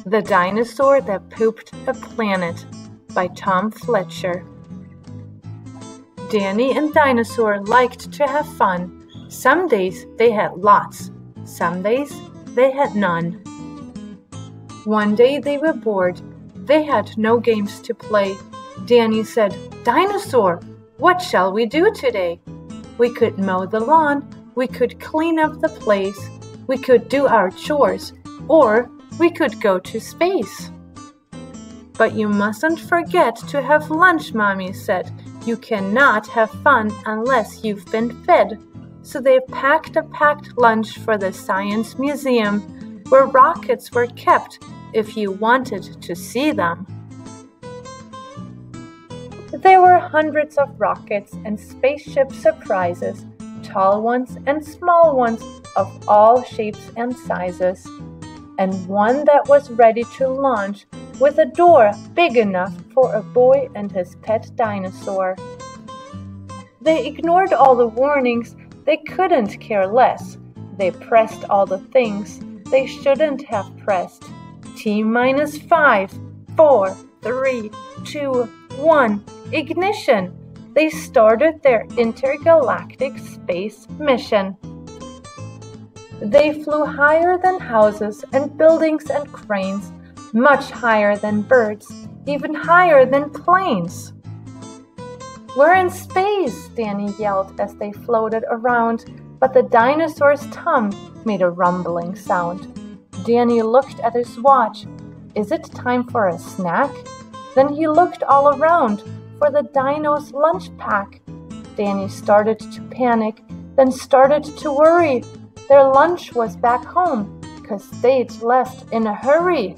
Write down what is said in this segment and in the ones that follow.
The Dinosaur That Pooped a Planet by Tom Fletcher. Danny and Dinosaur liked to have fun. Some days they had lots, some days they had none. One day they were bored. They had no games to play. Danny said, "Dinosaur, what shall we do today? We could mow the lawn, we could clean up the place, we could do our chores, or we could go to space." "But you mustn't forget to have lunch," Mommy said. "You cannot have fun unless you've been fed." So they packed a packed lunch for the Science Museum, where rockets were kept if you wanted to see them. There were hundreds of rockets and spaceship surprises, tall ones and small ones of all shapes and sizes, and one that was ready to launch with a door big enough for a boy and his pet dinosaur. They ignored all the warnings. They couldn't care less. They pressed all the things they shouldn't have pressed. T-5, 4, 3, 2, 1, ignition! They started their intergalactic space mission. They flew higher than houses and buildings and cranes, much higher than birds, even higher than planes. "We're in space!" Danny yelled as they floated around, but the dinosaur's tongue made a rumbling sound. Danny looked at his watch. "Is it time for a snack?" Then he looked all around for the dino's lunch pack. Danny started to panic, then started to worry. Their lunch was back home, 'cause they'd left in a hurry.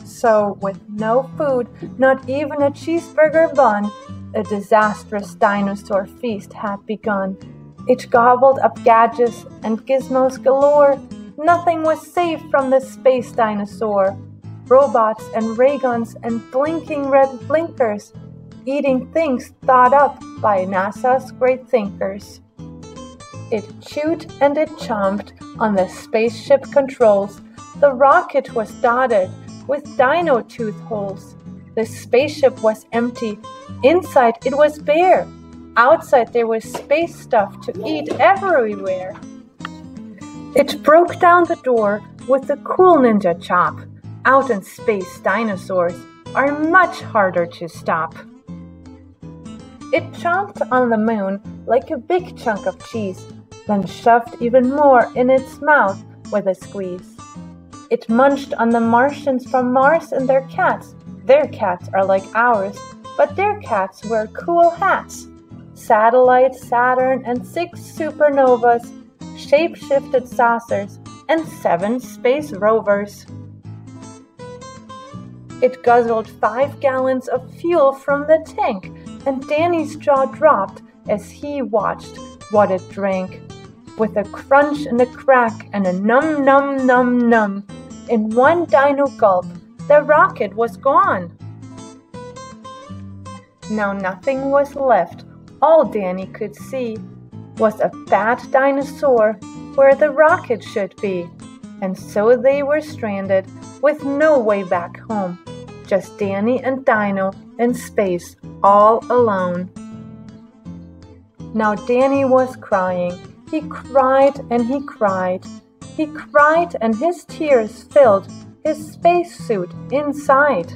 So, with no food, not even a cheeseburger bun, a disastrous dinosaur feast had begun. It gobbled up gadgets and gizmos galore. Nothing was safe from the space dinosaur. Robots and ray guns and blinking red blinkers, eating things thought up by NASA's great thinkers. It chewed and it chomped on the spaceship controls. The rocket was dotted with dino tooth holes. The spaceship was empty. Inside it was bare. Outside there was space stuff to eat everywhere. It broke down the door with a cool ninja chop. Out in space, dinosaurs are much harder to stop. It chomped on the moon like a big chunk of cheese, then shoved even more in its mouth with a squeeze. It munched on the Martians from Mars and their cats. Their cats are like ours, but their cats wear cool hats. Satellites, Saturn, and 6 supernovas, shape-shifted saucers, and 7 space rovers. It guzzled 5 gallons of fuel from the tank, and Danny's jaw dropped as he watched what it drank. With a crunch and a crack and a num num num num, in one dino gulp, the rocket was gone. Now nothing was left. All Danny could see was a fat dinosaur where the rocket should be. And so they were stranded with no way back home. Just Danny and Dino in space, all alone. Now Danny was crying. He cried and he cried. He cried and his tears filled his spacesuit inside.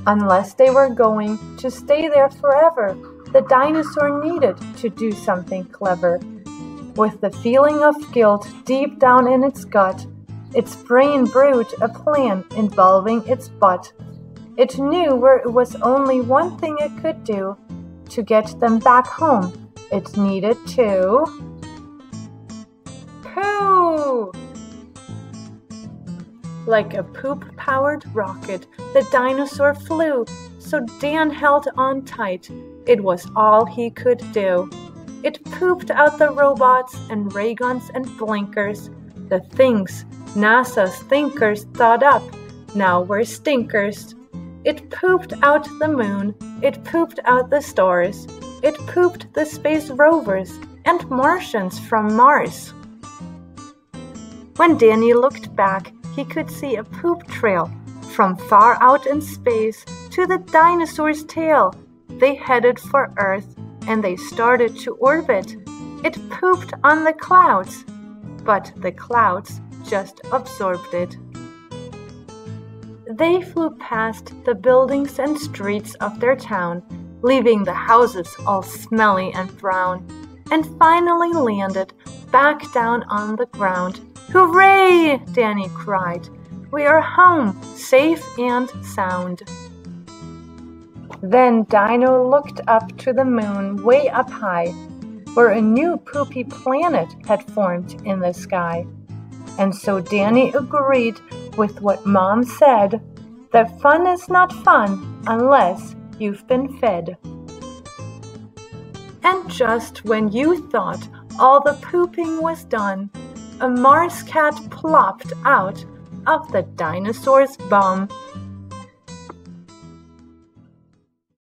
Unless they were going to stay there forever, the dinosaur needed to do something clever. With the feeling of guilt deep down in its gut, its brain brewed a plan involving its butt. It knew there was only one thing it could do to get them back home. It needed to poo! Like a poop-powered rocket, the dinosaur flew, so Dan held on tight. It was all he could do. It pooped out the robots and ray guns and blinkers, the things NASA's thinkers thought up, now were stinkers. It pooped out the moon, it pooped out the stars, it pooped the space rovers and Martians from Mars. When Danny looked back, he could see a poop trail from far out in space to the dinosaur's tail. They headed for Earth and they started to orbit. It pooped on the clouds, but the clouds just absorbed it. They flew past the buildings and streets of their town, leaving the houses all smelly and brown, and finally landed back down on the ground. "Hooray!" Danny cried. "We are home, safe and sound." Then Dino looked up to the moon way up high, where a new poopy planet had formed in the sky. And so Danny agreed with what Mom said, that fun is not fun unless you've been fed. And just when you thought all the pooping was done, a Mars cat plopped out of the dinosaur's bum.